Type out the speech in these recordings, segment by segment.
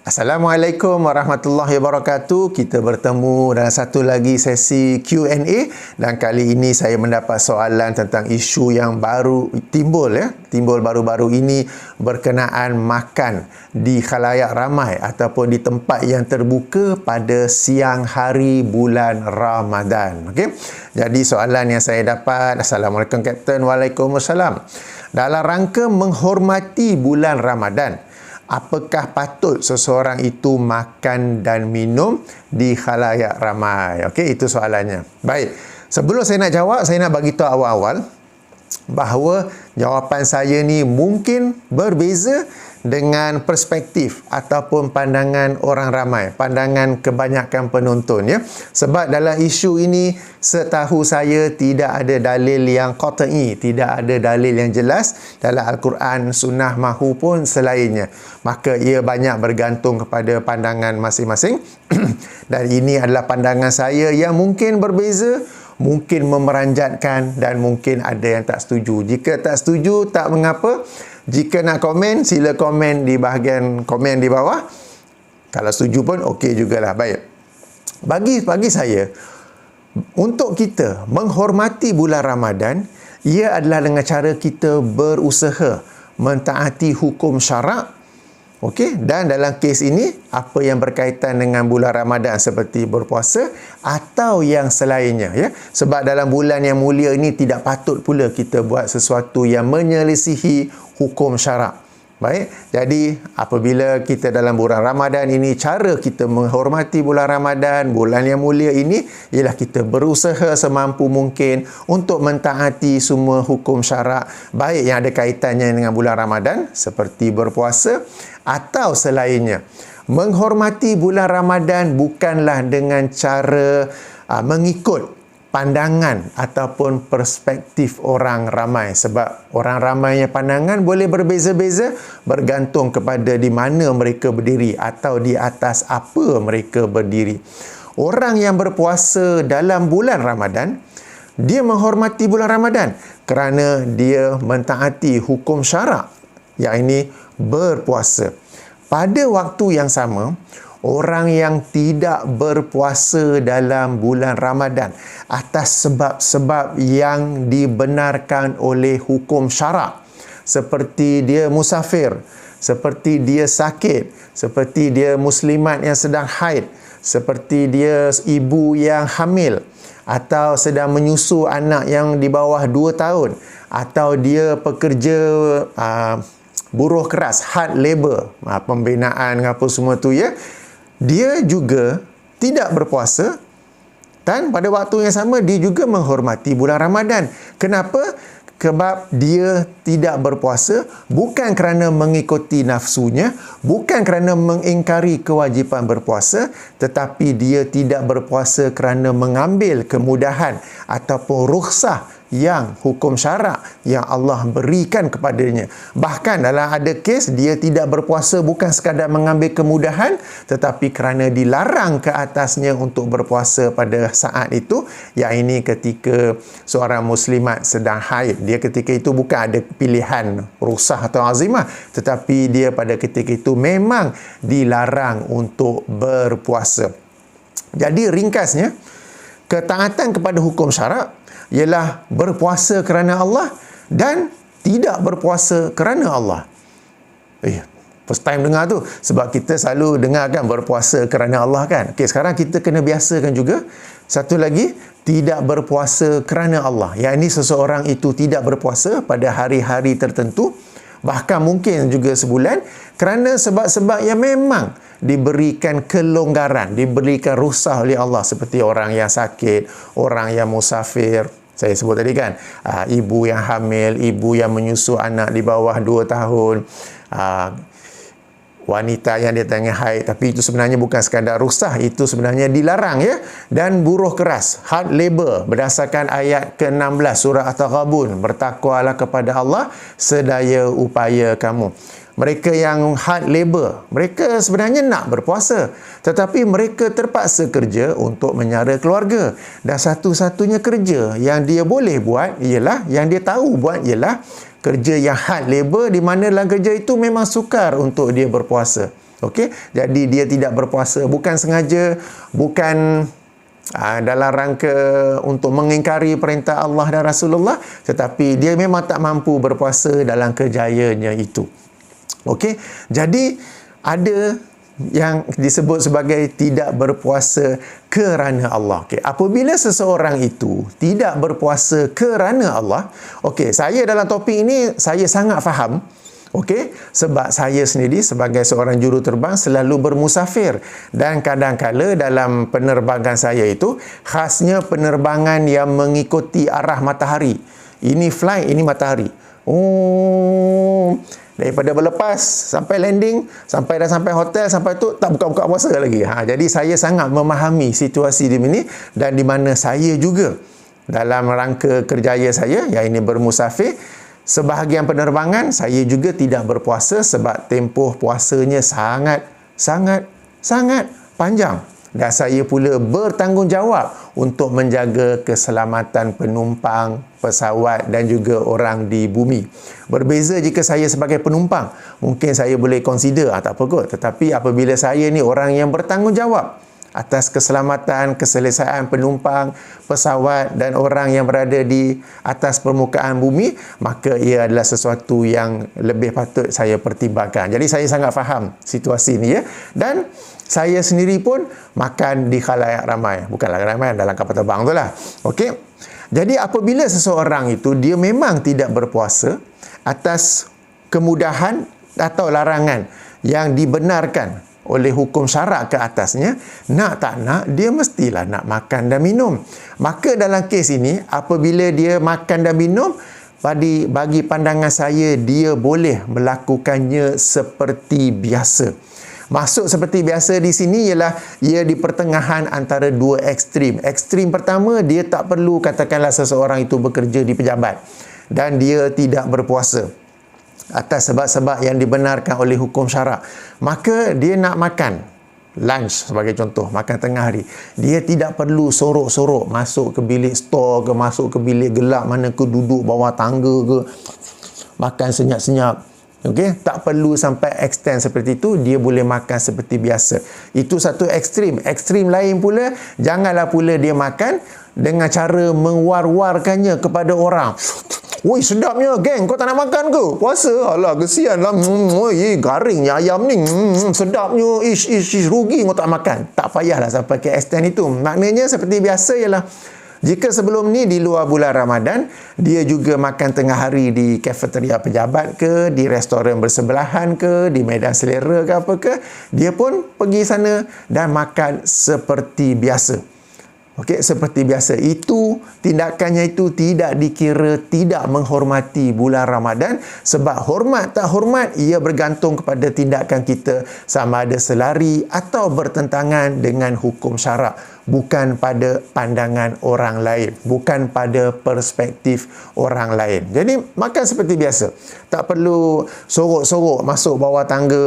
Assalamualaikum warahmatullahi wabarakatuh. Kita bertemu dalam satu lagi sesi Q&A dan kali ini saya mendapat soalan tentang isu yang baru timbul baru-baru ini berkenaan makan di khalayak ramai ataupun di tempat yang terbuka pada siang hari bulan Ramadan. Okey. Jadi soalan yang saya dapat, Assalamualaikum Kapten. Waalaikumsalam. Dalam rangka menghormati bulan Ramadan, apakah patut seseorang itu makan dan minum di khalayak ramai? Okey, itu soalannya. Baik, sebelum saya nak jawab, saya nak bagi tahu awal-awal bahawa jawapan saya ni mungkin berbeza dengan perspektif ataupun pandangan orang ramai, pandangan kebanyakan penonton, ya. Sebab dalam isu ini setahu saya tidak ada dalil yang qat'i, tidak ada dalil yang jelas dalam Al-Quran, Sunnah mahupun selainnya. Maka ia banyak bergantung kepada pandangan masing-masing. Dan ini adalah pandangan saya yang mungkin berbeza, mungkin memeranjatkan dan mungkin ada yang tak setuju. Jika tak setuju, tak mengapa. Jika nak komen, sila komen di bahagian komen di bawah. Kalau setuju pun okey jugalah. Baik. Bagi saya, untuk kita menghormati bulan Ramadan, ia adalah dengan cara kita berusaha mentaati hukum syarak. Okey, dan dalam kes ini apa yang berkaitan dengan bulan Ramadan seperti berpuasa atau yang selainnya, ya. Sebab dalam bulan yang mulia ini tidak patut pula kita buat sesuatu yang menyelisihi hukum syarak. Baik, jadi apabila kita dalam bulan Ramadan ini, cara kita menghormati bulan Ramadan, bulan yang mulia ini, ialah kita berusaha semampu mungkin untuk mentaati semua hukum syarak, baik yang ada kaitannya dengan bulan Ramadan seperti berpuasa atau selainnya. Menghormati bulan Ramadan bukanlah dengan cara mengikut pandangan ataupun perspektif orang ramai, sebab orang ramainya pandangan boleh berbeza-beza bergantung kepada di mana mereka berdiri atau di atas apa mereka berdiri. Orang yang berpuasa dalam bulan Ramadan, dia menghormati bulan Ramadan kerana dia mentaati hukum syarak, yang ini berpuasa. Pada waktu yang sama, orang yang tidak berpuasa dalam bulan Ramadan atas sebab-sebab yang dibenarkan oleh hukum syarak, seperti dia musafir, seperti dia sakit, seperti dia muslimat yang sedang haid, seperti dia ibu yang hamil, atau sedang menyusu anak yang di bawah 2 tahun, atau dia pekerja buruh keras, hard labour, pembinaan apa semua tu, ya. Dia juga tidak berpuasa dan pada waktu yang sama dia juga menghormati bulan Ramadan. Kenapa? Sebab dia tidak berpuasa bukan kerana mengikuti nafsunya, bukan kerana mengingkari kewajipan berpuasa, tetapi dia tidak berpuasa kerana mengambil kemudahan ataupun rukhsah yang hukum syarak yang Allah berikan kepadanya. Bahkan dalam ada kes dia tidak berpuasa bukan sekadar mengambil kemudahan, tetapi kerana dilarang ke atasnya untuk berpuasa pada saat itu, yang ini ketika seorang muslimat sedang haid. Dia ketika itu bukan ada pilihan rukhsah atau azimah, tetapi dia pada ketika itu memang dilarang untuk berpuasa. Jadi ringkasnya, ketaatan kepada hukum syarak ialah berpuasa kerana Allah dan tidak berpuasa kerana Allah. First time dengar tu, sebab kita selalu dengar kan berpuasa kerana Allah kan. Okey, sekarang kita kena biasakan juga satu lagi, tidak berpuasa kerana Allah. Yang ini seseorang itu tidak berpuasa pada hari-hari tertentu, bahkan mungkin juga sebulan, kerana sebab-sebab yang memang diberikan kelonggaran, diberikan rukhsah oleh Allah, seperti orang yang sakit, orang yang musafir, saya sebut tadi kan, ibu yang hamil, ibu yang menyusu anak di bawah 2 tahun, wanita yang dia tengah haid, tapi itu sebenarnya bukan sekadar rukhsah, itu sebenarnya dilarang, ya. Dan buruh keras, hard labor, berdasarkan ayat ke-16 surah At-Taghabun, bertakwalah kepada Allah sedaya upaya kamu. Mereka yang hard labor, mereka sebenarnya nak berpuasa, tetapi mereka terpaksa kerja untuk menyara keluarga. Dan satu-satunya kerja yang dia boleh buat ialah, yang dia tahu buat ialah kerja yang hard labor, di mana dalam kerja itu memang sukar untuk dia berpuasa. Okey, jadi dia tidak berpuasa bukan sengaja, bukan dalam rangka untuk mengingkari perintah Allah dan Rasulullah, tetapi dia memang tak mampu berpuasa dalam kejayaannya itu. Okey, jadi ada yang disebut sebagai tidak berpuasa kerana Allah. Okay. Apabila seseorang itu tidak berpuasa kerana Allah, okey, saya dalam topik ini saya sangat faham. Okey, sebab saya sendiri sebagai seorang juruterbang selalu bermusafir, dan kadang-kala dalam penerbangan saya itu khasnya penerbangan yang mengikuti arah matahari. Ini flight, ini matahari. Daripada berlepas sampai landing, sampai hotel, sampai tu tak buka-buka puasa lagi. Jadi saya sangat memahami situasi di sini, dan di mana saya juga dalam rangka kerjaya saya yang ini bermusafir, sebahagian penerbangan saya juga tidak berpuasa sebab tempoh puasanya sangat panjang. Dan saya pula bertanggungjawab untuk menjaga keselamatan penumpang, pesawat dan juga orang di bumi. Berbeza jika saya sebagai penumpang, mungkin saya boleh consider, tak apa kot. Tetapi apabila saya ni orang yang bertanggungjawab atas keselamatan, keselesaan penumpang, pesawat dan orang yang berada di atas permukaan bumi, maka ia adalah sesuatu yang lebih patut saya pertimbangkan. Jadi saya sangat faham situasi ni, ya. Dan saya sendiri pun makan di khalayak ramai. Bukanlah ramai, dalam kapal terbang tu lah. Okey. Jadi apabila seseorang itu dia memang tidak berpuasa atas kemudahan atau larangan yang dibenarkan oleh hukum syarak ke atasnya, nak tak nak, dia mestilah nak makan dan minum. Maka dalam kes ini, apabila dia makan dan minum, bagi pandangan saya, dia boleh melakukannya seperti biasa. Maksud seperti biasa di sini ialah ia di pertengahan antara dua ekstrim. Ekstrim pertama, dia tak perlu katakanlah seseorang itu bekerja di pejabat dan dia tidak berpuasa atas sebab-sebab yang dibenarkan oleh hukum syarak. Maka dia nak makan lunch sebagai contoh, makan tengah hari. Dia tidak perlu sorok-sorok masuk ke bilik store ke, masuk ke bilik gelap mana ke, duduk bawah tangga ke, makan senyap-senyap. Okey, tak perlu sampai extend seperti itu, dia boleh makan seperti biasa. Itu satu ekstrim. Ekstrim lain pula, janganlah pula dia makan dengan cara mengwar-warkannya kepada orang. Woi, sedapnya geng, kau tak nak makan ke? Puasa? Alah, kesian lah. Garingnya ayam ni. Sedapnya, ish, rugi kau tak makan. Tak payahlah sampai ke extend itu. Maknanya seperti biasa ialah, jika sebelum ni di luar bulan Ramadan, dia juga makan tengah hari di kafeteria pejabat ke, di restoran bersebelahan ke, di medan selera ke apa ke, dia pun pergi sana dan makan seperti biasa. Okey, seperti biasa. Itu tindakannya itu tidak dikira tidak menghormati bulan Ramadan, sebab hormat tak hormat ia bergantung kepada tindakan kita sama ada selari atau bertentangan dengan hukum syarak, bukan pada pandangan orang lain, bukan pada perspektif orang lain. Jadi makan seperti biasa. Tak perlu sorok-sorok masuk bawah tangga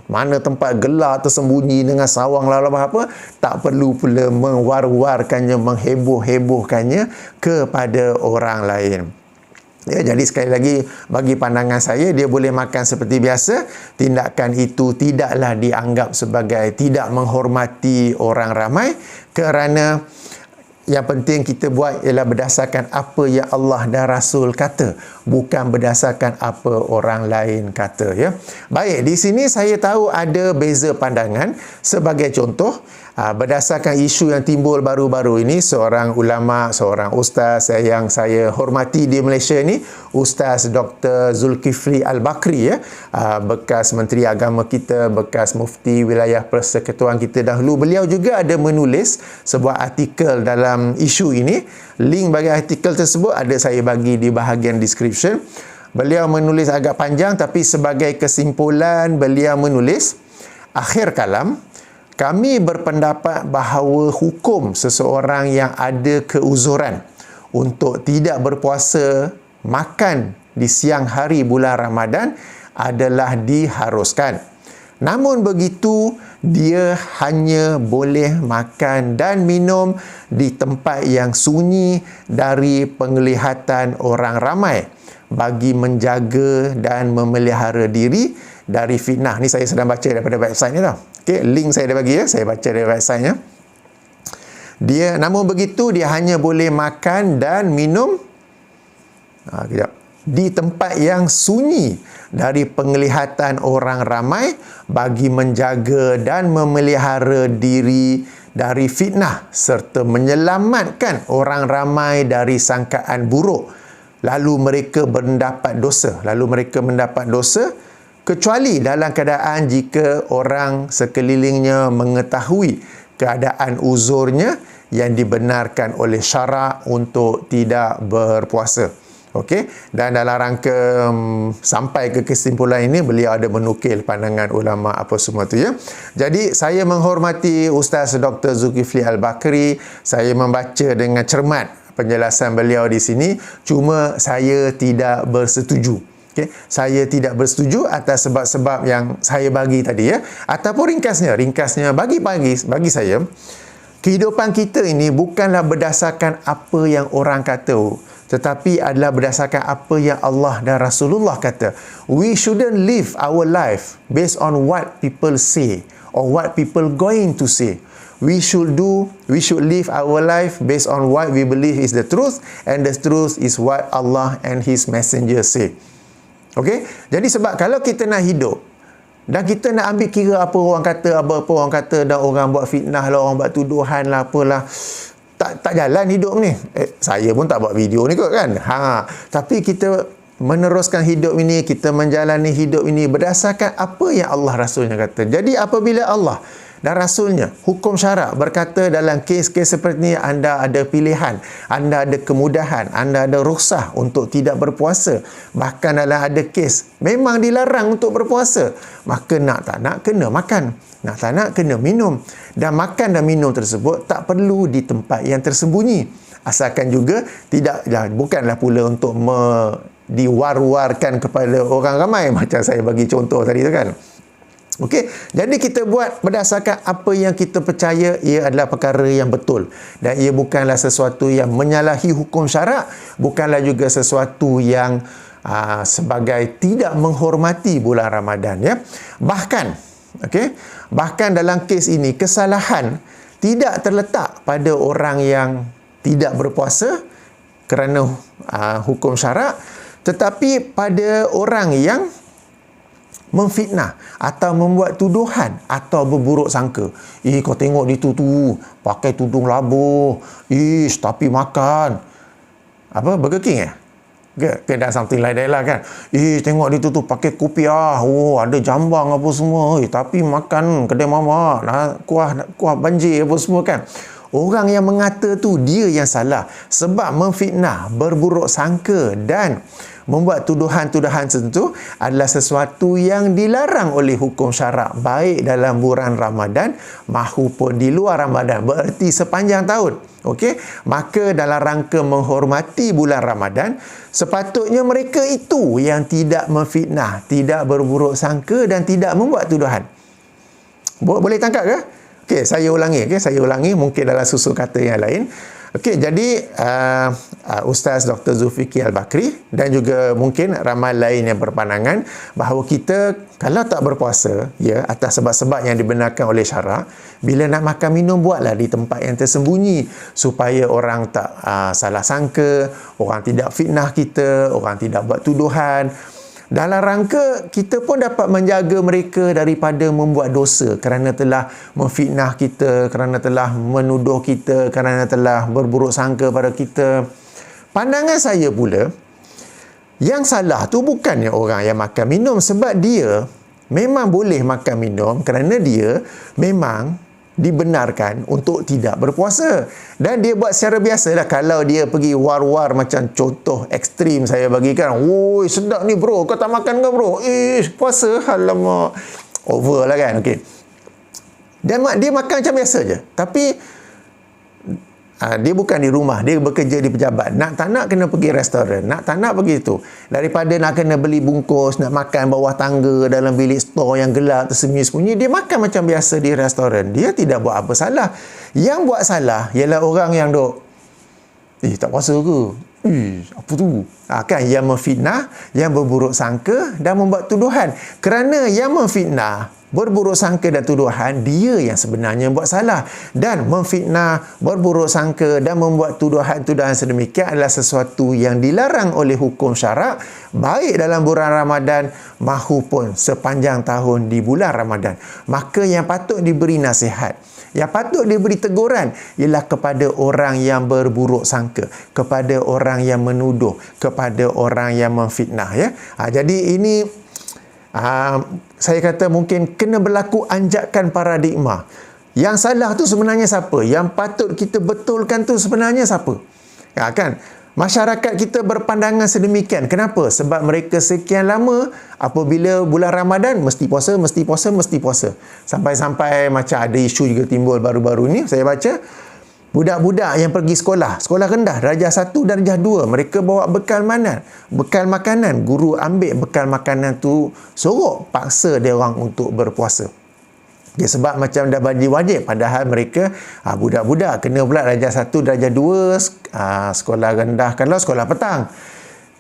mana tempat gelap tersembunyi dengan sawang lalu apa, tak perlu pula mengwar-warkannya, mengheboh-hebohkannya kepada orang lain. Ya, jadi sekali lagi, bagi pandangan saya, dia boleh makan seperti biasa. Tindakan itu tidaklah dianggap sebagai tidak menghormati orang ramai, kerana yang penting kita buat ialah berdasarkan apa yang Allah dan Rasul kata, bukan berdasarkan apa orang lain kata, ya. Baik, di sini saya tahu ada beza pandangan. Sebagai contoh, berdasarkan isu yang timbul baru-baru ini, seorang ulama, seorang ustaz yang saya hormati di Malaysia ni, Ustaz Dr. Zulkifli Al-Bakri, ya, bekas Menteri Agama kita, bekas Mufti Wilayah Persekutuan kita dahulu. Beliau juga ada menulis sebuah artikel dalam isu ini. Link bagi artikel tersebut ada saya bagi di bahagian description. Beliau menulis agak panjang, tapi sebagai kesimpulan beliau menulis, akhir kalam, kami berpendapat bahawa hukum seseorang yang ada keuzuran untuk tidak berpuasa makan di siang hari bulan Ramadan adalah diharuskan. Namun begitu, dia hanya boleh makan dan minum di tempat yang sunyi dari penglihatan orang ramai bagi menjaga dan memelihara diri dari fitnah. Ni saya sedang baca daripada website ni tau. Okey, link saya dah bagi ya. Saya baca dari website-nya. Dia, namun begitu, dia hanya boleh makan dan minum di tempat yang sunyi dari penglihatan orang ramai bagi menjaga dan memelihara diri dari fitnah serta menyelamatkan orang ramai dari sangkaan buruk. Lalu mereka mendapat dosa kecuali dalam keadaan jika orang sekelilingnya mengetahui keadaan uzurnya yang dibenarkan oleh syarak untuk tidak berpuasa. Okey, dan dalam rangka sampai ke kesimpulan ini, beliau ada menukil pandangan ulama apa semua tu ya. Jadi saya menghormati Ustaz Dr. Zulkifli Al-Bakri, saya membaca dengan cermat penjelasan beliau di sini, cuma saya tidak bersetuju. Okay. Saya tidak bersetuju atas sebab-sebab yang saya bagi tadi ya. Ataupun ringkasnya bagi saya, kehidupan kita ini bukanlah berdasarkan apa yang orang kata, tetapi adalah berdasarkan apa yang Allah dan Rasulullah kata. We shouldn't live our life based on what people say or what people going to say. We should live our life based on what we believe is the truth, and the truth is what Allah and His Messenger say. Okey? Jadi sebab kalau kita nak hidup dan kita nak ambil kira apa orang kata, dan orang buat fitnah lah, orang buat tuduhan lah, apalah, tak jalan hidup ni. Saya pun tak buat video ni kot kan. Tapi kita meneruskan hidup ini, kita menjalani hidup ini berdasarkan apa yang Allah Rasulnya kata. Jadi apabila Allah dan Rasulnya, hukum syarak berkata dalam kes-kes seperti ini, anda ada pilihan, anda ada kemudahan, anda ada rukhsah untuk tidak berpuasa. Bahkan dalam ada kes memang dilarang untuk berpuasa, maka nak tak nak kena makan, nak tak nak kena minum. Dan makan dan minum tersebut tak perlu di tempat yang tersembunyi, asalkan juga bukanlah pula untuk diwar-warkan kepada orang ramai, macam saya bagi contoh tadi tu kan. Okey, jadi kita buat berdasarkan apa yang kita percaya ia adalah perkara yang betul, dan ia bukanlah sesuatu yang menyalahi hukum syarak, bukanlah juga sesuatu yang sebagai tidak menghormati bulan Ramadan ya. Bahkan dalam kes ini kesalahan tidak terletak pada orang yang tidak berpuasa kerana hukum syarak, tetapi pada orang yang memfitnah atau membuat tuduhan atau berburuk sangka. Kau tengok dia tu pakai tudung labuh, tapi makan Burger King dan something like that lah kan. Tengok dia tu pakai kopiah, ada jambang apa semua, tapi makan kedai mamak, kuah banjir apa semua kan. Orang yang mengata tu dia yang salah, sebab memfitnah, berburuk sangka dan membuat tuduhan-tuduhan tertentu adalah sesuatu yang dilarang oleh hukum syarak, baik dalam bulan Ramadan maupun di luar Ramadan, bererti sepanjang tahun. Okey, maka dalam rangka menghormati bulan Ramadan, sepatutnya mereka itu yang tidak memfitnah, tidak berburuk sangka dan tidak membuat tuduhan. Boleh tangkap ke? Okey, saya ulangi mungkin dalam susun kata yang lain. Okey, jadi Ustaz Dr. Zulkifli Al-Bakri dan juga mungkin ramai lain yang berpandangan bahawa kita kalau tak berpuasa ya atas sebab-sebab yang dibenarkan oleh syarak, bila nak makan minum buatlah di tempat yang tersembunyi supaya orang tak salah sangka, orang tidak fitnah kita, orang tidak buat tuduhan. Dalam rangka kita pun dapat menjaga mereka daripada membuat dosa kerana telah memfitnah kita, kerana telah menuduh kita, kerana telah berburuk sangka pada kita. Pandangan saya pula, yang salah tu bukannya orang yang makan minum, sebab dia memang boleh makan minum kerana dia memang dibenarkan untuk tidak berpuasa. Dan dia buat secara biasa lah. Kalau dia pergi war-war, macam contoh ekstrim saya bagikan, woi sedap ni bro, kau tak makan ke bro? Puasa, alamak, over lah kan. Okay, dia makan macam biasa je, tapi dia bukan di rumah, dia bekerja di pejabat, nak tak nak kena pergi restoran, nak tak nak pergi tu, daripada nak kena beli bungkus, nak makan bawah tangga dalam bilik store yang gelap tersembunyi-sembunyi, dia makan macam biasa di restoran. Dia tidak buat apa salah. Yang buat salah ialah orang yang duk tak puasa ke, apa tu, Kan, yang memfitnah, yang berburuk sangka dan membuat tuduhan. Kerana yang memfitnah, berburuk sangka dan tuduhan, dia yang sebenarnya buat salah. Dan memfitnah, berburuk sangka dan membuat tuduhan-tuduhan sedemikian adalah sesuatu yang dilarang oleh hukum syarak, baik dalam bulan Ramadan mahupun sepanjang tahun di bulan Ramadan. Maka yang patut diberi nasihat, yang patut diberi teguran ialah kepada orang yang berburuk sangka, kepada orang yang menuduh, kepada orang yang memfitnah, ya. Jadi ini saya kata mungkin kena berlaku anjakan paradigma. Yang salah tu sebenarnya siapa? Yang patut kita betulkan tu sebenarnya siapa? Kan? Masyarakat kita berpandangan sedemikian. Kenapa? Sebab mereka sekian lama apabila bulan Ramadan mesti puasa, mesti puasa, mesti puasa. Sampai-sampai macam ada isu juga timbul baru-baru ni, saya baca budak-budak yang pergi sekolah rendah, darjah 1, darjah 2, mereka bawa bekal makanan, guru ambil bekal makanan tu, sorok paksa dia orang untuk berpuasa. Ya, sebab macam dah bagi wajib, padahal mereka budak-budak kena pula darjah 1, darjah 2, sekolah rendah, kalau sekolah petang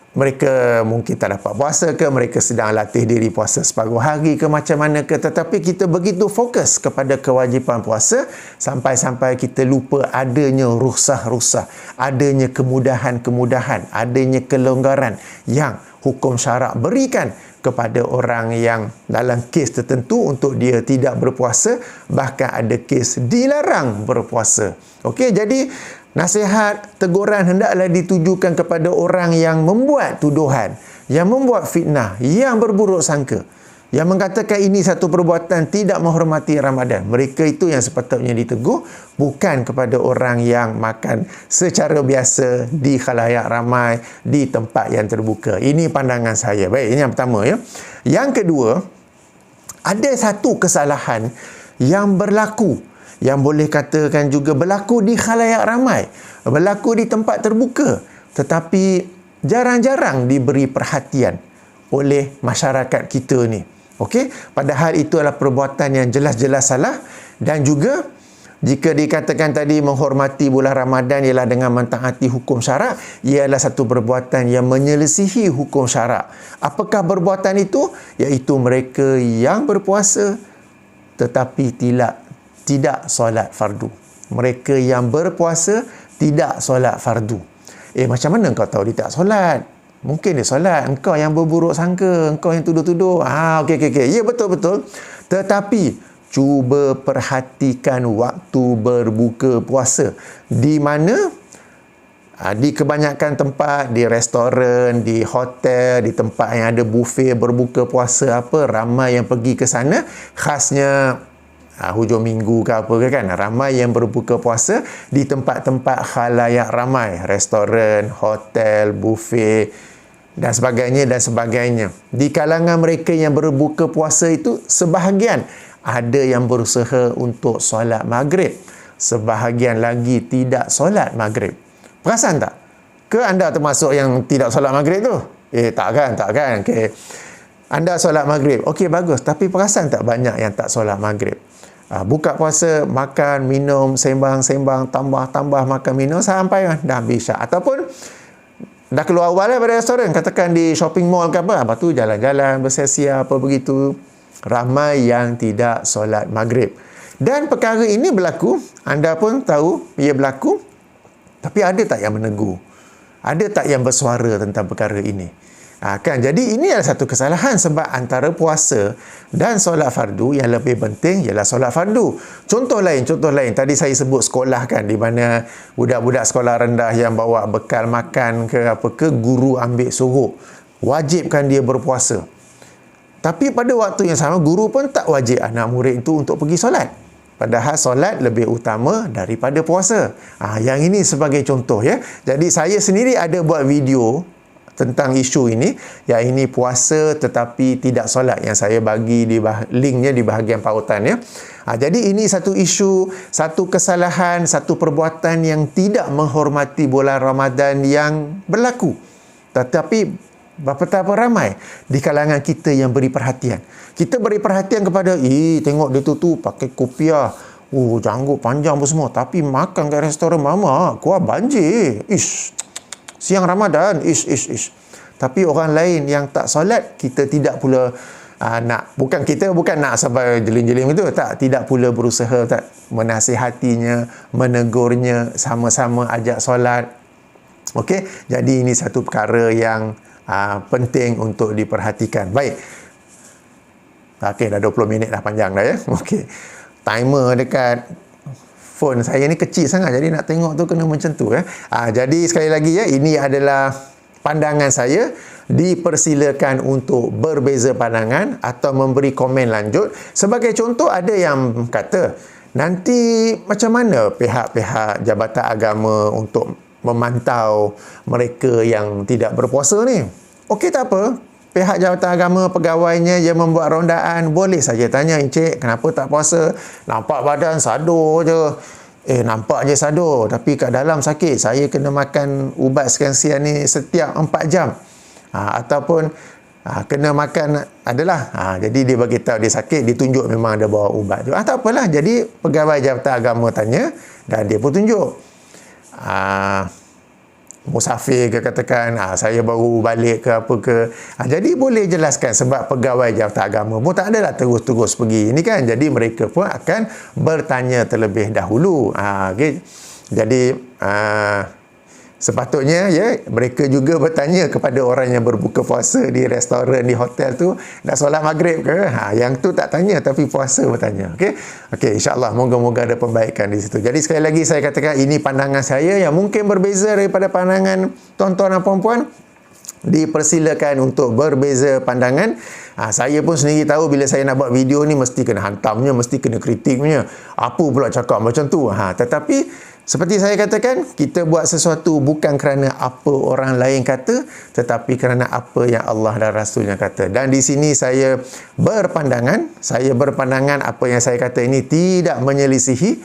mereka mungkin tak dapat puasa ke, mereka sedang latih diri puasa separuh hari ke, macam mana ke, tetapi kita begitu fokus kepada kewajipan puasa sampai-sampai kita lupa adanya rukhsah-rukhsah, adanya kemudahan-kemudahan, adanya kelonggaran yang hukum syarak berikan kepada orang yang dalam kes tertentu untuk dia tidak berpuasa, bahkan ada kes dilarang berpuasa. Okey, jadi nasihat, teguran hendaklah ditujukan kepada orang yang membuat tuduhan, yang membuat fitnah, yang berburuk sangka, yang mengatakan ini satu perbuatan tidak menghormati Ramadan. Mereka itu yang sepatutnya ditegur, bukan kepada orang yang makan secara biasa di khalayak ramai, di tempat yang terbuka. Ini pandangan saya. Baik, ini yang pertama, ya. Yang kedua, ada satu kesalahan yang berlaku, yang boleh katakan juga berlaku di khalayak ramai, berlaku di tempat terbuka, tetapi jarang-jarang diberi perhatian oleh masyarakat kita ni. Okey, padahal itu adalah perbuatan yang jelas-jelas salah, dan juga jika dikatakan tadi menghormati bulan Ramadan ialah dengan mentaati hukum syarak, ia adalah satu perbuatan yang menyelisihi hukum syarak. Apakah perbuatan itu? Iaitu mereka yang berpuasa tetapi tidak solat fardu. Mereka yang berpuasa tidak solat fardu. Macam mana kau tahu dia tak solat? Mungkin dia solat, engkau yang berburuk sangka, engkau yang tuduh-tuduh. Okey. Ya, betul-betul. Tetapi cuba perhatikan waktu berbuka puasa. Di mana di kebanyakan tempat, di restoran, di hotel, di tempat yang ada buffet berbuka puasa ramai yang pergi ke sana, khasnya hujung minggu ke apa ke, kan, ramai yang berbuka puasa di tempat-tempat khalayak ramai, restoran, hotel, buffet dan sebagainya. Di kalangan mereka yang berbuka puasa itu, sebahagian ada yang berusaha untuk solat maghrib, sebahagian lagi tidak solat maghrib. Perasan tak? Ke anda termasuk yang tidak solat maghrib tu? Tak kan. Okay. Anda solat maghrib, okey, bagus, tapi perasan tak banyak yang tak solat maghrib? Buka puasa, makan, minum, sembang, tambah makan, minum sampai dah habis syak. Ataupun dah keluar awal pada restoran, katakan di shopping mall ke apa, lepas tu jalan-jalan, bersia-sia apa begitu. Ramai yang tidak solat maghrib. Dan perkara ini berlaku, anda pun tahu ia berlaku, tapi ada tak yang menegur? Ada tak yang bersuara tentang perkara ini? Kan, jadi ini adalah satu kesalahan, sebab antara puasa dan solat fardu yang lebih penting ialah solat fardu. Contoh lain, tadi saya sebut sekolah, kan, di mana budak-budak sekolah rendah yang bawa bekal makan ke apa ke, guru ambil suruh, wajibkan dia berpuasa. Tapi pada waktu yang sama, guru pun tak wajib anak murid itu untuk pergi solat. Padahal solat lebih utama daripada puasa. Yang ini sebagai contoh, ya. Jadi saya sendiri ada buat video tentang isu ini, yang ini puasa tetapi tidak solat, yang saya bagi di linknya di bahagian pautan, ya. Jadi ini satu isu, satu kesalahan, satu perbuatan yang tidak menghormati bulan Ramadan yang berlaku. Tetapi betapa ramai di kalangan kita yang beri perhatian. Kita beri perhatian kepada, tengok dia tu pakai kopiah, janggut panjang pun semua, tapi makan kat restoran mama, kuah banjir. Siang Ramadan, Tapi orang lain yang tak solat, kita tidak pula bukan nak sampai jeling-jeling itu, tidak pula berusaha menasihatinya, menegurnya, sama-sama ajak solat. Okey, jadi ini satu perkara yang penting untuk diperhatikan. Baik. Okey, dah 20 minit dah, panjang dah ya. Okey. Timer dekat phone saya ni kecil sangat, jadi nak tengok tu kena macam tu ya. Jadi sekali lagi ya, ini adalah pandangan saya. Dipersilakan untuk berbeza pandangan atau memberi komen lanjut. Sebagai contoh, ada yang kata, nanti macam mana pihak-pihak jabatan agama untuk memantau mereka yang tidak berpuasa ni? Okey, tak apa. Pihak jabatan agama, pegawainya yang membuat rondaan, boleh saja tanya, "Encik, kenapa tak puasa? Nampak badan sado je." Nampak je sado, tapi kat dalam sakit. Saya kena makan ubat sekian-sekian ni setiap 4 jam. Ataupun kena makan adalah. Jadi dia bagi tahu dia sakit, dia tunjuk memang ada bawa ubat tu. Tak apalah. Jadi pegawai jabatan agama tanya dan dia pun tunjuk. Musafir ke katakan, saya baru balik ke apa ke. Jadi boleh jelaskan, sebab pegawai jabatan agama pun tak adalah terus-terus pergi ini kan. Jadi mereka pun akan bertanya terlebih dahulu. Okay. Jadi sepatutnya ya, mereka juga bertanya kepada orang yang berbuka puasa di restoran, di hotel tu, dah solat maghrib ke? Yang tu tak tanya, tapi puasa bertanya. Okey, insya-Allah moga-moga ada pembaikan di situ. Jadi sekali lagi saya katakan, ini pandangan saya yang mungkin berbeza daripada pandangan tuan-tuan dan puan-puan. Dipersilakan untuk berbeza pandangan. Saya pun sendiri tahu bila saya nak buat video ni mesti kena hantamnya, mesti kena kritiknya. Apa pula cakap macam tu? Tetapi seperti saya katakan, kita buat sesuatu bukan kerana apa orang lain kata, tetapi kerana apa yang Allah dan Rasulnya kata. Dan di sini saya berpandangan apa yang saya kata ini tidak menyelisihi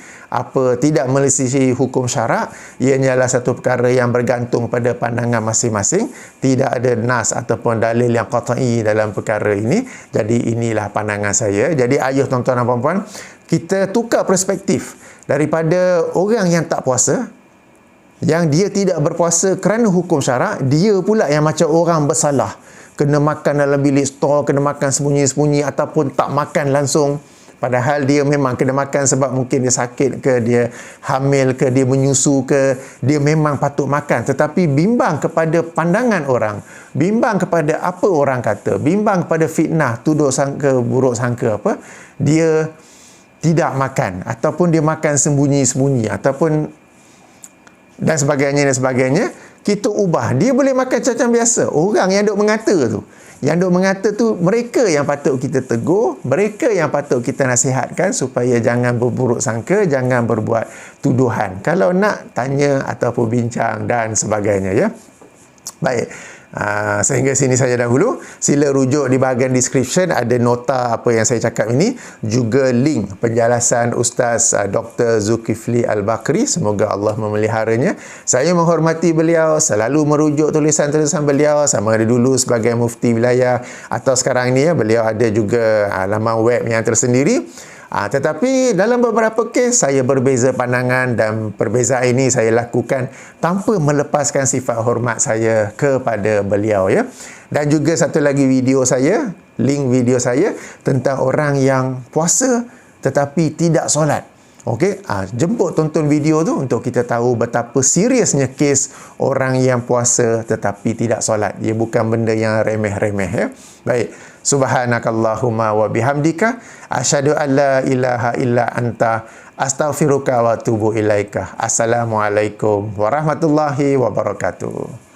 hukum syarak. Ianya adalah satu perkara yang bergantung pada pandangan masing-masing. Tidak ada nas ataupun dalil yang qat'i dalam perkara ini. Jadi inilah pandangan saya. Jadi ayuh tuan-tuan dan puan-puan, kita tukar perspektif. Daripada orang yang tak puasa, yang dia tidak berpuasa kerana hukum syarak, dia pula yang macam orang bersalah. Kena makan dalam bilik stor, kena makan sembunyi-sembunyi, ataupun tak makan langsung. Padahal dia memang kena makan sebab mungkin dia sakit ke, dia hamil ke, dia menyusu ke, dia memang patut makan. Tetapi bimbang kepada pandangan orang, bimbang kepada apa orang kata, bimbang kepada fitnah, tuduh sangka, buruk sangka apa, dia tidak makan, ataupun dia makan sembunyi-sembunyi, ataupun dan sebagainya, kita ubah. Dia boleh makan macam biasa. Orang yang duk mengata tu, mereka yang patut kita tegur, mereka yang patut kita nasihatkan supaya jangan berburuk sangka, jangan berbuat tuduhan. Kalau nak tanya ataupun bincang dan sebagainya ya. Baik. Sehingga sini saja dahulu. Sila rujuk di bahagian description, ada nota apa yang saya cakap ini, juga link penjelasan Ustaz Dr. Zulkifli Al-Bakri, semoga Allah memeliharanya. Saya menghormati beliau, selalu merujuk tulisan-tulisan beliau, sama ada dulu sebagai mufti wilayah atau sekarang ni ya, beliau ada juga laman web yang tersendiri. Tetapi dalam beberapa kes saya berbeza pandangan, dan perbezaan ini saya lakukan tanpa melepaskan sifat hormat saya kepada beliau ya. Dan juga satu lagi video saya, link video saya tentang orang yang puasa tetapi tidak solat. Okey, jemput tonton video tu untuk kita tahu betapa seriusnya kes orang yang puasa tetapi tidak solat. Ia bukan benda yang remeh-remeh ya. Baik. Subhanakallahumma wa bihamdika asyhadu an la ilaha illa anta astaghfiruka wa atubu ilaika. Assalamualaikum warahmatullahi wabarakatuh.